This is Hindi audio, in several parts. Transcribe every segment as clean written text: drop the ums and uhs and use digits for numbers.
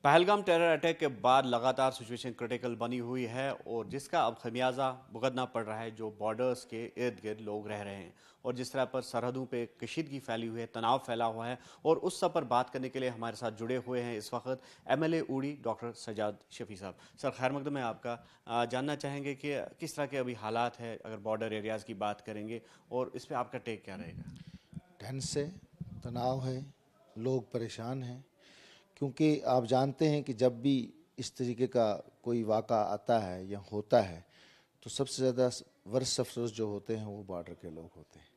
पहलगाम टेरर अटैक के बाद लगातार सिचुएशन क्रिटिकल बनी हुई है और जिसका अब खमियाजा भुगतना पड़ रहा है जो बॉर्डर्स के इर्द गिर्द लोग रह रहे हैं और जिस तरह पर सरहदों पे कशीदगी फैली हुई है, तनाव फैला हुआ है। और उस सब पर बात करने के लिए हमारे साथ जुड़े हुए हैं इस वक्त एमएलए उड़ी डॉक्टर सजाद शफी साहब। सर खैर मकदम है आपका। जानना चाहेंगे कि किस तरह के अभी हालात है अगर बॉर्डर एरियाज़ की बात करेंगे और इस पर आपका टेक क्या रहेगा। टेंस है, तनाव है, लोग परेशान हैं क्योंकि आप जानते हैं कि जब भी इस तरीके का कोई वाक़ा आता है या होता है तो सबसे ज़्यादा वर्स्ट सफरर्स जो होते हैं वो बॉर्डर के लोग होते हैं।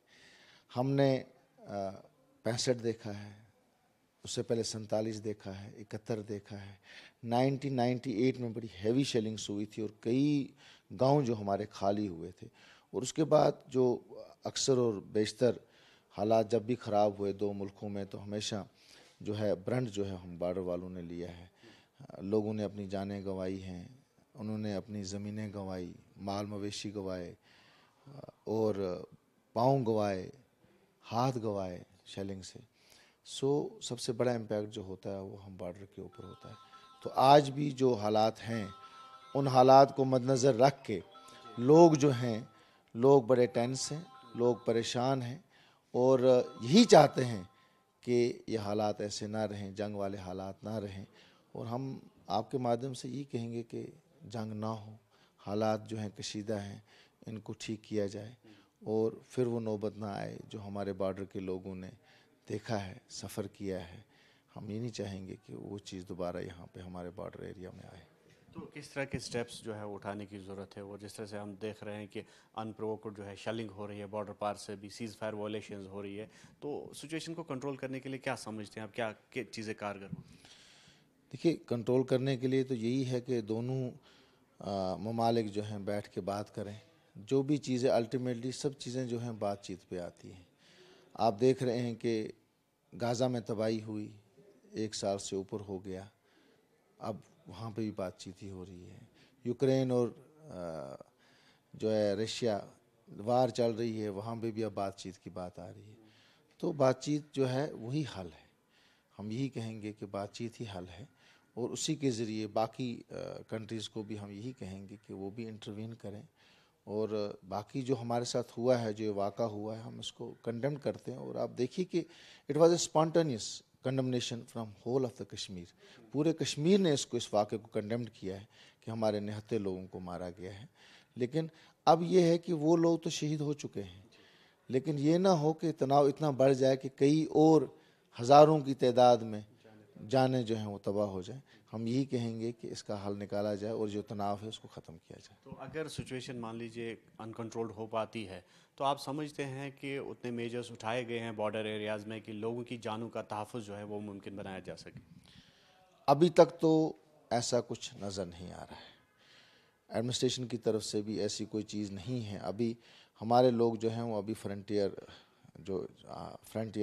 हमने 65 देखा है, उससे पहले 47 देखा है, 71 देखा है, 1998 में बड़ी हैवी शेलिंग्स हुई थी और कई गांव जो हमारे खाली हुए थे। और उसके बाद जो अक्सर और बेशतर हालात जब भी ख़राब हुए दो मुल्कों में तो हमेशा जो है ब्रंट जो है हम बॉर्डर वालों ने लिया है। लोगों ने अपनी जानें गंवाई हैं, उन्होंने अपनी ज़मीनें गंवाई, माल मवेशी गंवाए और पाँव गंवाए, हाथ गंवाए शेलिंग से। सबसे बड़ा इम्पैक्ट जो होता है वो हम बॉर्डर के ऊपर होता है। तो आज भी जो हालात हैं उन हालात को मद्देनज़र रख के लोग जो हैं लोग बड़े टेंस हैं, लोग परेशान हैं और यही चाहते हैं कि ये हालात ऐसे ना रहें, जंग वाले हालात ना रहें। और हम आपके माध्यम से यही कहेंगे कि जंग ना हो, हालात जो हैं कशीदा हैं इनको ठीक किया जाए और फिर वो नौबत ना आए जो हमारे बॉर्डर के लोगों ने देखा है, सफ़र किया है। हम ये नहीं चाहेंगे कि वो चीज़ दोबारा यहाँ पे हमारे बॉर्डर एरिया में आए। तो किस तरह के स्टेप्स जो है उठाने की ज़रूरत है। और जिस तरह से हम देख रहे हैं कि अनप्रोवोक्ड जो है शेलिंग हो रही है, बॉर्डर पार से भी सीज़ फायर वायलेशंस हो रही है, तो सिचुएशन को कंट्रोल करने के लिए क्या समझते हैं आप, क्या चीज़ें कारगर होंगी। देखिए, कंट्रोल करने के लिए तो यही है कि दोनों ममालिक जो हैं बैठ के बात करें। जो भी चीज़ें अल्टीमेटली सब चीज़ें जो हैं बातचीत पे आती हैं। आप देख रहे हैं कि गाज़ा में तबाही हुई, 1 साल से ऊपर हो गया, अब वहाँ पे भी बातचीत ही हो रही है। यूक्रेन और जो है रशिया वार चल रही है, वहाँ पे भी अब बातचीत की बात आ रही है। तो बातचीत जो है वही हल है। हम यही कहेंगे कि बातचीत ही हल है और उसी के ज़रिए बाकी कंट्रीज़ को भी हम यही कहेंगे कि वो भी इंटरवीन करें। और बाकी जो हमारे साथ हुआ है, जो ये वाक़ा हुआ है, हम इसको कंडेम करते हैं। और आप देखिए कि it was a spontaneous condemnation from whole of the Kashmir. पूरे कश्मीर ने इस वाक़े को कंडेम्ड किया है कि हमारे निहत्थे लोगों को मारा गया है। लेकिन अब ये है कि वो लोग तो शहीद हो चुके हैं, लेकिन ये ना हो कि तनाव इतना बढ़ जाए कि कई और हज़ारों की तादाद में जानें जो हैं वो तबाह हो जाएं। हम यही कहेंगे कि इसका हल निकाला जाए और जो तनाव है उसको ख़त्म किया जाए। तो अगर सिचुएशन मान लीजिए अनकंट्रोल्ड हो पाती है, तो आप समझते हैं कि उतने मेजर्स उठाए गए हैं बॉर्डर एरियाज़ में कि लोगों की जानों का तहफ़्फ़ुज़ जो है वो मुमकिन बनाया जा सके। अभी तक तो ऐसा कुछ नज़र नहीं आ रहा है। एडमिनिस्ट्रेशन की तरफ से भी ऐसी कोई चीज़ नहीं है। अभी हमारे लोग जो हैं वो अभी फ्रंटियर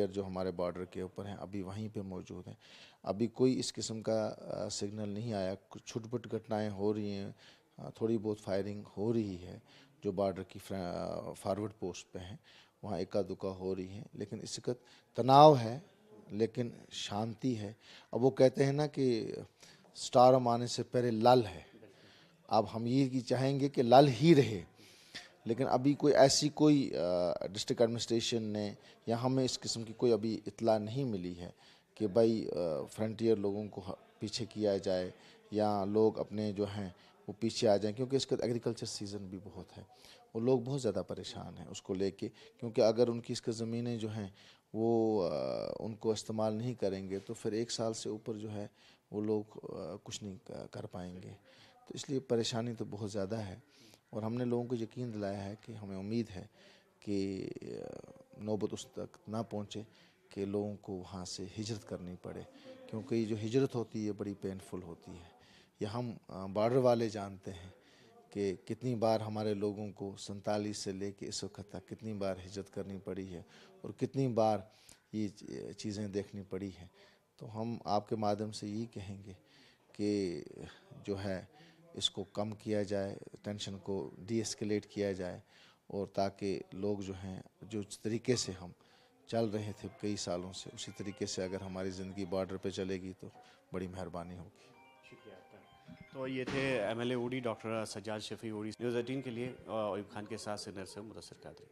जो हमारे बॉर्डर के ऊपर हैं अभी वहीं पे मौजूद हैं। अभी कोई इस किस्म का सिग्नल नहीं आया। कुछ छुटपुट घटनाएं हो रही हैं, थोड़ी बहुत फायरिंग हो रही है जो बॉर्डर की फॉरवर्ड पोस्ट पे हैं, वहाँ इक्का दुक्का हो रही है। लेकिन इसका तनाव है लेकिन शांति है। अब वो कहते हैं ना कि स्टार आने से पहले लल है। अब हम ये की चाहेंगे कि लल ही रहे, लेकिन अभी कोई ऐसी कोई डिस्ट्रिक्ट एडमिनिस्ट्रेशन ने या हमें इस किस्म की कोई अभी इत्तला नहीं मिली है कि भाई फ्रंटियर लोगों को पीछे किया जाए या लोग अपने जो हैं वो पीछे आ जाएं। क्योंकि इसका एग्रीकल्चर सीज़न भी बहुत है, वो लोग बहुत ज़्यादा परेशान हैं उसको लेके। क्योंकि अगर उनकी इसकी ज़मीनें जो हैं वो उनको इस्तेमाल नहीं करेंगे तो फिर 1 साल से ऊपर जो है वो लोग कुछ नहीं कर पाएंगे। तो इसलिए परेशानी तो बहुत ज़्यादा है और हमने लोगों को यकीन दिलाया है कि हमें उम्मीद है कि नौबत उस तक ना पहुँचे कि लोगों को वहाँ से हिजरत करनी पड़े। क्योंकि ये जो हिजरत होती है बड़ी पेनफुल होती है। ये हम बॉर्डर वाले जानते हैं कि कितनी बार हमारे लोगों को 47 से लेके इस वक्त तक कितनी बार हिजरत करनी पड़ी है और कितनी बार ये चीज़ें देखनी पड़ी हैं। तो हम आपके माध्यम से यही कहेंगे कि जो है इसको कम किया जाए, टेंशन को डी एस्केलेट किया जाए और ताकि लोग जो हैं जो तरीके से हम चल रहे थे कई सालों से उसी तरीके से अगर हमारी ज़िंदगी बॉर्डर पे चलेगी तो बड़ी मेहरबानी होगी। तो ये थे एमएलए उड़ी डॉक्टर सज्जाद शफी उड़ी। न्यूज़ 18 के लिए अयूब खान के साथ सिरनर से मुदस्सिर कादरी।